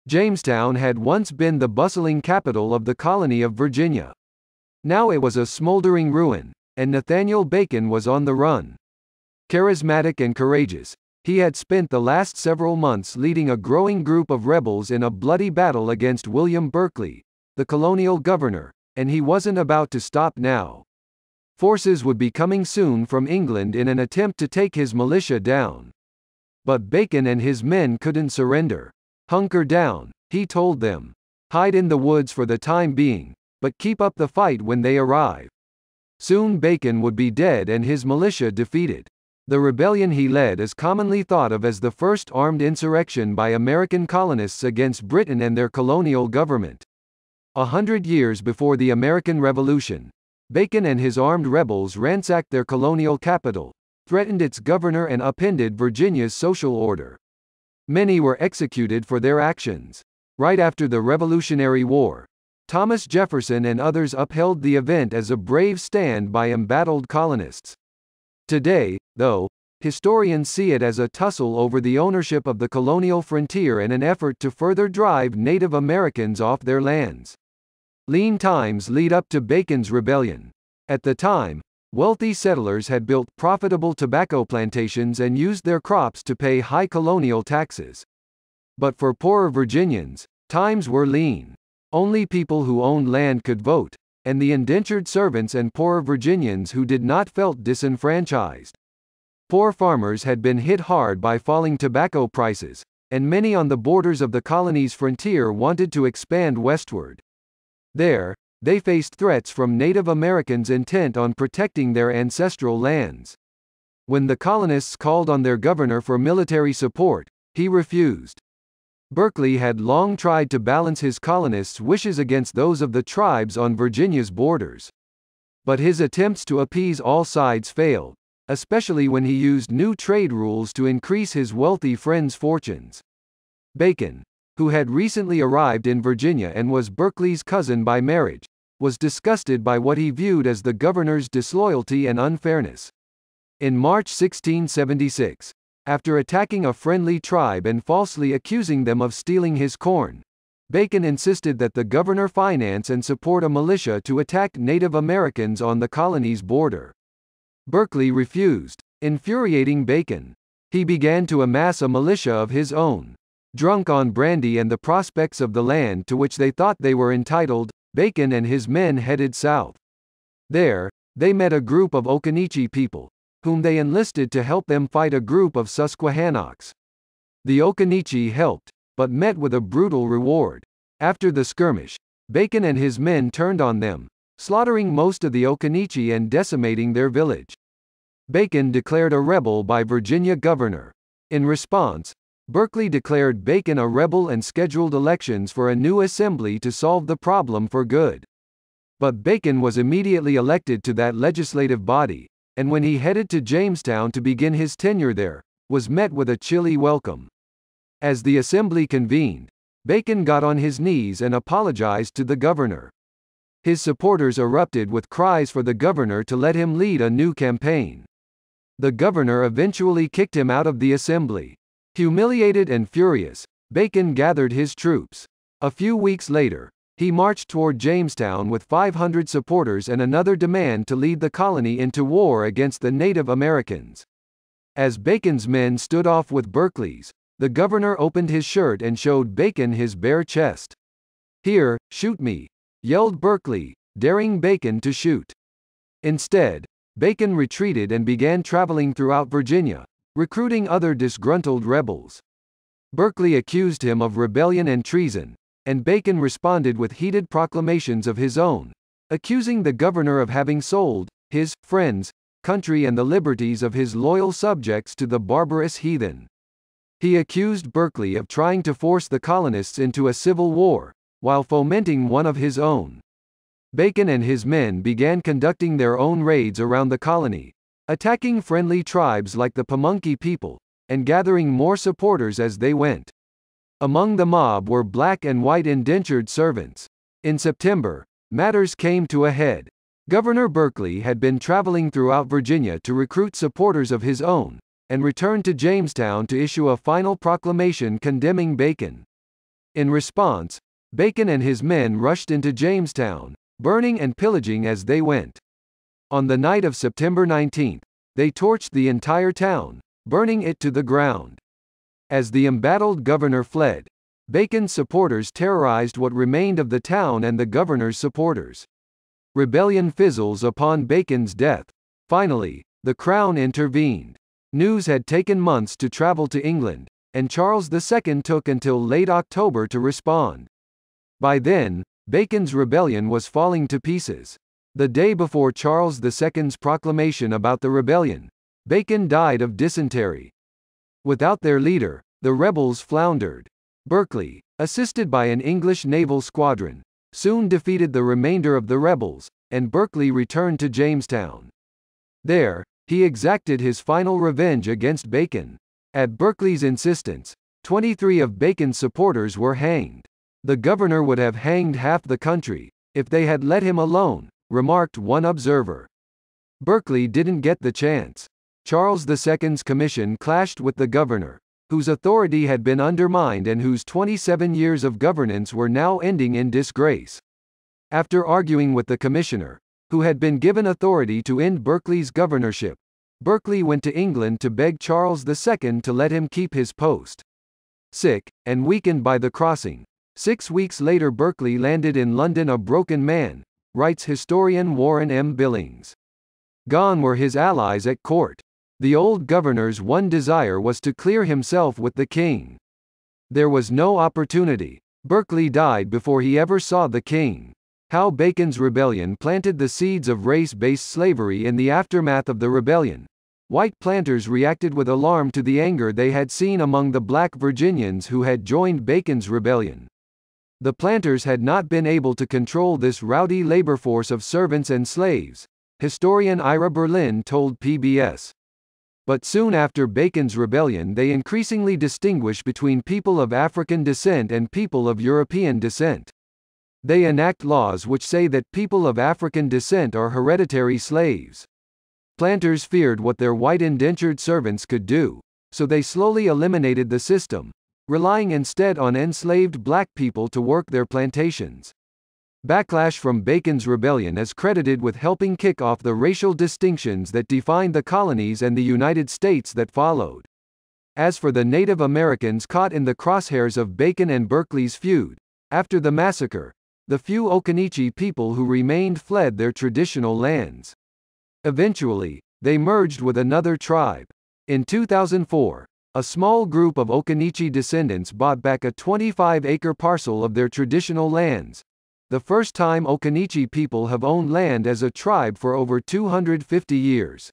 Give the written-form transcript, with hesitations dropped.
Jamestown had once been the bustling capital of the colony of Virginia. Now it was a smoldering ruin, and Nathaniel Bacon was on the run. Charismatic and courageous, he had spent the last several months leading a growing group of rebels in a bloody battle against William Berkeley, the colonial governor, and he wasn't about to stop now. Forces would be coming soon from England in an attempt to take his militia down. But Bacon and his men couldn't surrender. "Hunker down," he told them. "Hide in the woods for the time being, but keep up the fight when they arrive." Soon Bacon would be dead and his militia defeated. The rebellion he led is commonly thought of as the first armed insurrection by American colonists against Britain and their colonial government. 100 years before the American Revolution, Bacon and his armed rebels ransacked their colonial capital, threatened its governor and upended Virginia's social order. Many were executed for their actions. Right after the Revolutionary War, Thomas Jefferson and others upheld the event as a brave stand by embattled colonists. Today, though, historians see it as a tussle over the ownership of the colonial frontier and an effort to further drive Native Americans off their lands. Lean times lead up to Bacon's rebellion. At the time, wealthy settlers had built profitable tobacco plantations and used their crops to pay high colonial taxes. But for poorer Virginians, times were lean. Only people who owned land could vote, and the indentured servants and poorer Virginians who did not felt disenfranchised. Poor farmers had been hit hard by falling tobacco prices, and many on the borders of the colony's frontier wanted to expand westward. There, they faced threats from Native Americans intent on protecting their ancestral lands. When the colonists called on their governor for military support, he refused. Berkeley had long tried to balance his colonists' wishes against those of the tribes on Virginia's borders. But his attempts to appease all sides failed, especially when he used new trade rules to increase his wealthy friends' fortunes. Bacon, who had recently arrived in Virginia and was Berkeley's cousin by marriage, was disgusted by what he viewed as the governor's disloyalty and unfairness. In March 1676, after attacking a friendly tribe and falsely accusing them of stealing his corn, Bacon insisted that the governor finance and support a militia to attack Native Americans on the colony's border. Berkeley refused, infuriating Bacon. He began to amass a militia of his own. Drunk on brandy and the prospects of the land to which they thought they were entitled, Bacon and his men headed south. There, they met a group of Occaneechi people, whom they enlisted to help them fight a group of Susquehannocks. The Occaneechi helped, but met with a brutal reward. After the skirmish, Bacon and his men turned on them, slaughtering most of the Occaneechi and decimating their village. Bacon declared a rebel by Virginia governor. In response, Berkeley declared Bacon a rebel and scheduled elections for a new assembly to solve the problem for good. But Bacon was immediately elected to that legislative body, and when he headed to Jamestown to begin his tenure there, was met with a chilly welcome. As the assembly convened, Bacon got on his knees and apologized to the governor. His supporters erupted with cries for the governor to let him lead a new campaign. The governor eventually kicked him out of the assembly. Humiliated and furious, Bacon gathered his troops. A few weeks later, he marched toward Jamestown with 500 supporters and another demand to lead the colony into war against the Native Americans. As Bacon's men stood off with Berkeley's, the governor opened his shirt and showed Bacon his bare chest. "Here, shoot me," yelled Berkeley, daring Bacon to shoot. Instead, Bacon retreated and began traveling throughout Virginia, recruiting other disgruntled rebels. Berkeley accused him of rebellion and treason, and Bacon responded with heated proclamations of his own, accusing the governor of having sold his friends, country and the liberties of his loyal subjects to the barbarous heathen. He accused Berkeley of trying to force the colonists into a civil war, while fomenting one of his own. Bacon and his men began conducting their own raids around the colony, attacking friendly tribes like the Pamunkey people, and gathering more supporters as they went. Among the mob were black and white indentured servants. In September, matters came to a head. Governor Berkeley had been traveling throughout Virginia to recruit supporters of his own, and returned to Jamestown to issue a final proclamation condemning Bacon. In response, Bacon and his men rushed into Jamestown, burning and pillaging as they went. On the night of September 19, they torched the entire town, burning it to the ground. As the embattled governor fled, Bacon's supporters terrorized what remained of the town and the governor's supporters. Rebellion fizzles upon Bacon's death. Finally, the crown intervened. News had taken months to travel to England, and Charles II took until late October to respond. By then, Bacon's rebellion was falling to pieces. The day before Charles II's proclamation about the rebellion, Bacon died of dysentery. Without their leader, the rebels floundered. Berkeley, assisted by an English naval squadron, soon defeated the remainder of the rebels, and Berkeley returned to Jamestown. There, he exacted his final revenge against Bacon. At Berkeley's insistence, 23 of Bacon's supporters were hanged. The governor would have hanged half the country, if they had let him alone, remarked one observer. Berkeley didn't get the chance. Charles II's commission clashed with the governor, whose authority had been undermined and whose 27 years of governance were now ending in disgrace. After arguing with the commissioner, who had been given authority to end Berkeley's governorship, Berkeley went to England to beg Charles II to let him keep his post. Sick, and weakened by the crossing, 6 weeks later Berkeley landed in London a broken man, writes historian Warren M. Billings. Gone were his allies at court. The old governor's one desire was to clear himself with the king. There was no opportunity. Berkeley died before he ever saw the king. How Bacon's rebellion planted the seeds of race-based slavery. In the aftermath of the rebellion, white planters reacted with alarm to the anger they had seen among the black Virginians who had joined Bacon's rebellion. The planters had not been able to control this rowdy labor force of servants and slaves, historian Ira Berlin told PBS. But soon after Bacon's rebellion they increasingly distinguish between people of African descent and people of European descent. They enact laws which say that people of African descent are hereditary slaves. Planters feared what their white indentured servants could do, so they slowly eliminated the system, relying instead on enslaved black people to work their plantations. Backlash from Bacon's rebellion is credited with helping kick off the racial distinctions that defined the colonies and the United States that followed. As for the Native Americans caught in the crosshairs of Bacon and Berkeley's feud, after the massacre, the few Occaneechi people who remained fled their traditional lands. Eventually, they merged with another tribe. In 2004, a small group of Occaneechi descendants bought back a 25-acre parcel of their traditional lands, the first time Occaneechi people have owned land as a tribe for over 250 years.